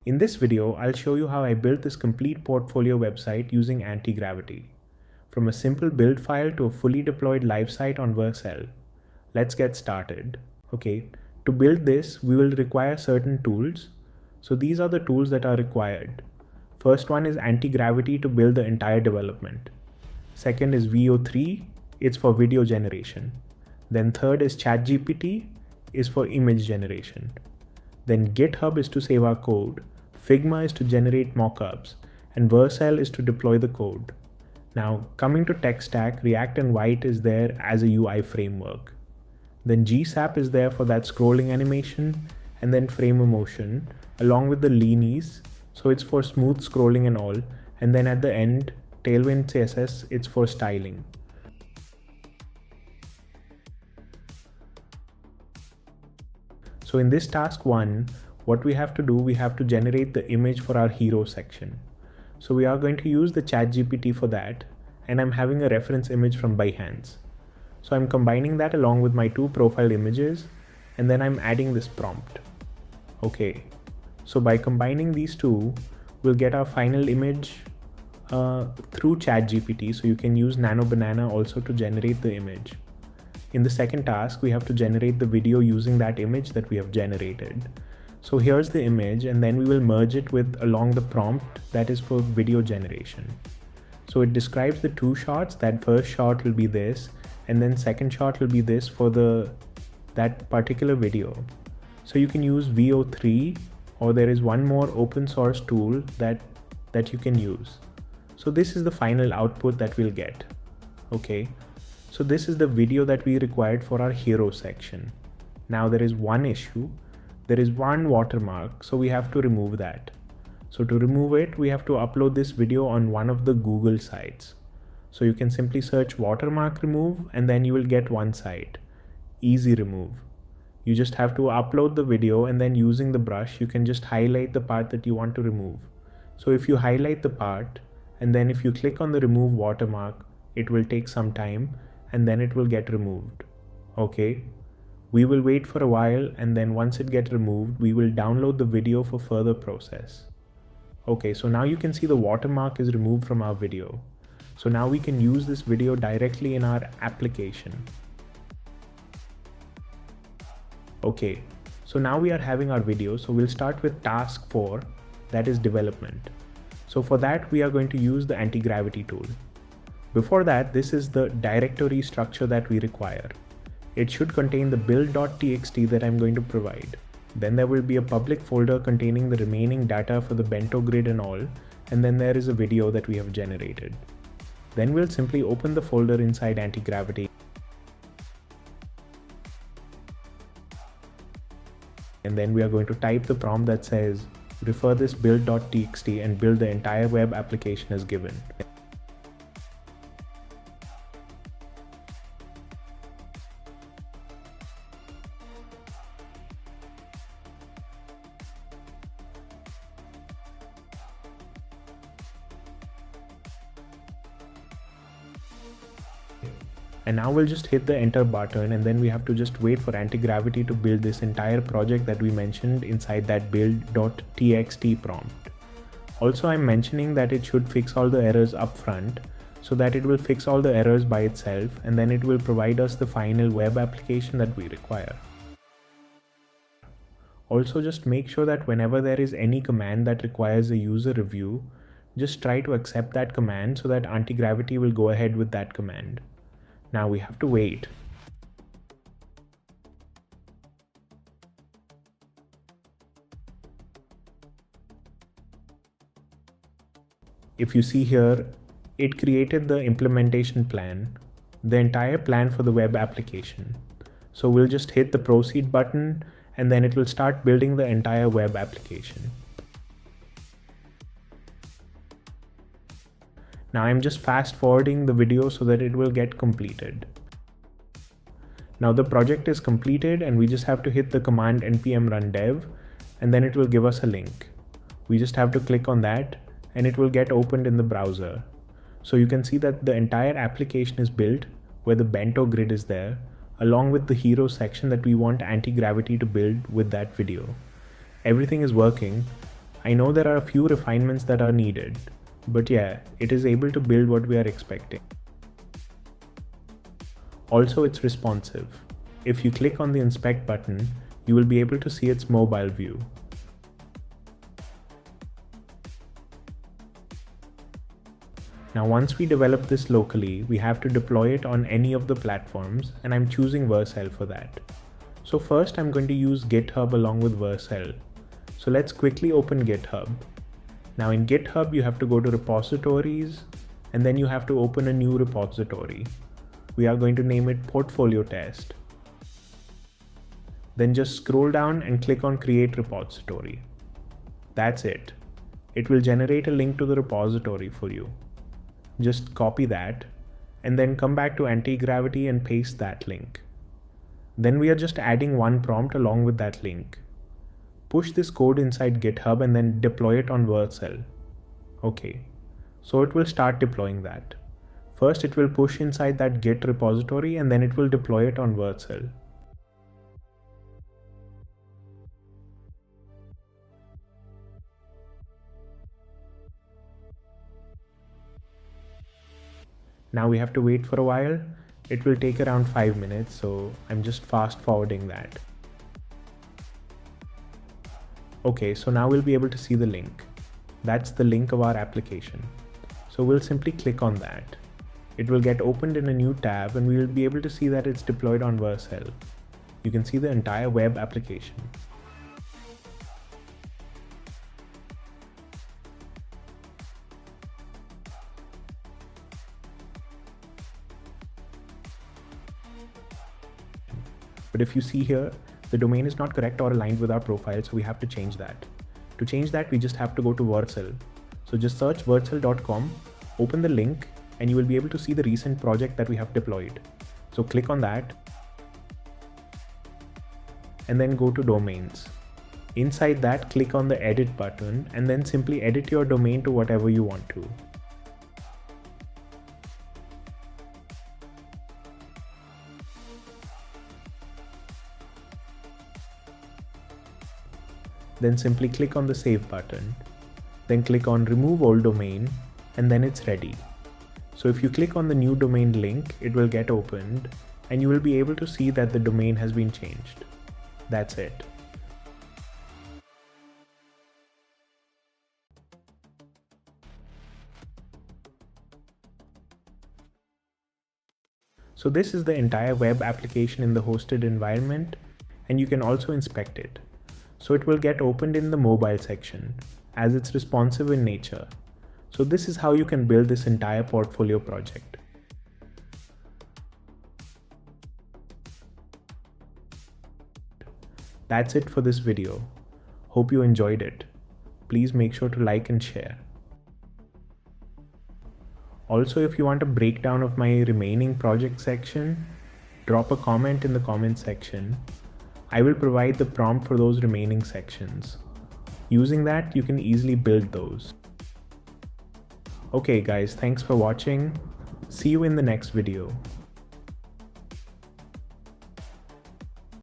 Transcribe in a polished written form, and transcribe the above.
In this video, I'll show you how I built this complete portfolio website using Antigravity. From a simple build file to a fully deployed live site on Vercel. Let's get started. Okay, to build this, we will require certain tools. So these are the tools that are required. First one is Antigravity to build the entire development. Second is VO3, it's for video generation. Then third is ChatGPT, is for image generation. Then GitHub is to save our code, Figma is to generate mockups, and Vercel is to deploy the code. Now, coming to tech stack, React and White is there as a UI framework. Then GSAP is there for that scrolling animation, and then frame motion, along with the leanies, so it's for smooth scrolling and all, and then at the end, Tailwind CSS, it's for styling. So in this task 1, what we have to do, we have to generate the image for our hero section. So we are going to use the ChatGPT for that, and I'm having a reference image from Behance. So I'm combining that along with my 2 profile images, and then I'm adding this prompt. Okay, so by combining these two, we'll get our final image through ChatGPT, so you can use Nano Banana also to generate the image. In the second task, we have to generate the video using that image that we have generated. So here's the image, and then we will merge it with along the prompt that is for video generation. So it describes the 2 shots. That first shot will be this, and then second shot will be this for that particular video. So you can use VO3, or there is one more open source tool that you can use. So this is the final output that we'll get. Okay. So this is the video that we required for our hero section. Now there is one issue. There is one watermark, so we have to remove that. So to remove it, we have to upload this video on one of the Google sites. So you can simply search watermark remove, and then you will get one site. Easy remove. You just have to upload the video, and then using the brush, you can just highlight the part that you want to remove. So if you highlight the part, and then if you click on the remove watermark, it will take some time, and then it will get removed. Okay, we will wait for a while, and then once it gets removed, we will download the video for further process. Okay, so now you can see the watermark is removed from our video. So now we can use this video directly in our application. Okay, so now we are having our video, so we'll start with task 4, that is development. So for that, we are going to use the Antigravity tool. Before that, this is the directory structure that we require. It should contain the build.txt that I'm going to provide. Then there will be a public folder containing the remaining data for the Bento-grid and all, and then there is a video that we have generated. Then we'll simply open the folder inside Antigravity. And then we are going to type the prompt that says, refer this build.txt and build the entire web application as given. And now we'll just hit the enter button, and then we have to just wait for Antigravity to build this entire project that we mentioned inside that build.txt prompt. Also, I'm mentioning that it should fix all the errors up front, so that it will fix all the errors by itself, and then it will provide us the final web application that we require. Also, just make sure that whenever there is any command that requires a user review, just try to accept that command so that Antigravity will go ahead with that command. Now we have to wait. If you see here, it created the implementation plan, the entire plan for the web application. So we'll just hit the proceed button, and then it will start building the entire web application. Now I'm just fast forwarding the video so that it will get completed. Now the project is completed, and we just have to hit the command npm run dev, and then it will give us a link. We just have to click on that, and it will get opened in the browser. So you can see that the entire application is built where the Bento-grid is there, along with the hero section that we want Antigravity to build with that video. Everything is working. I know there are a few refinements that are needed, but yeah, it is able to build what we are expecting. Also, it's responsive. If you click on the inspect button, you will be able to see its mobile view. Now, once we develop this locally, we have to deploy it on any of the platforms, and I'm choosing Vercel for that. So first I'm going to use GitHub along with Vercel. So let's quickly open GitHub. Now in GitHub, you have to go to Repositories, and then you have to open a new repository. We are going to name it Portfolio Test. Then just scroll down and click on Create Repository. That's it. It will generate a link to the repository for you. Just copy that and then come back to Antigravity and paste that link. Then we are just adding one prompt along with that link. Push this code inside GitHub and then deploy it on Vercel. Okay, so it will start deploying that. First it will push inside that Git repository and then it will deploy it on Vercel. Now we have to wait for a while. It will take around 5 minutes, so I'm just fast forwarding that. Okay, so now we'll be able to see the link. That's the link of our application. So we'll simply click on that. It will get opened in a new tab and we will be able to see that it's deployed on Vercel. You can see the entire web application. But if you see here, the domain is not correct or aligned with our profile, so we have to change that. To change that, we just have to go to Vercel. So just search vercel.com, open the link, and you will be able to see the recent project that we have deployed. So click on that, and then go to domains. Inside that, click on the edit button, and then simply edit your domain to whatever you want to. Then simply click on the save button. Then click on remove old domain, and then it's ready. So if you click on the new domain link, it will get opened and you will be able to see that the domain has been changed. That's it. So this is the entire web application in the hosted environment, and you can also inspect it. So it will get opened in the mobile section as it's responsive in nature. So this is how you can build this entire portfolio project. That's it for this video. Hope you enjoyed it. Please make sure to like and share. Also, if you want a breakdown of my remaining project section, drop a comment in the comment section. I will provide the prompt for those remaining sections. Using that, you can easily build those. Okay guys, thanks for watching. See you in the next video.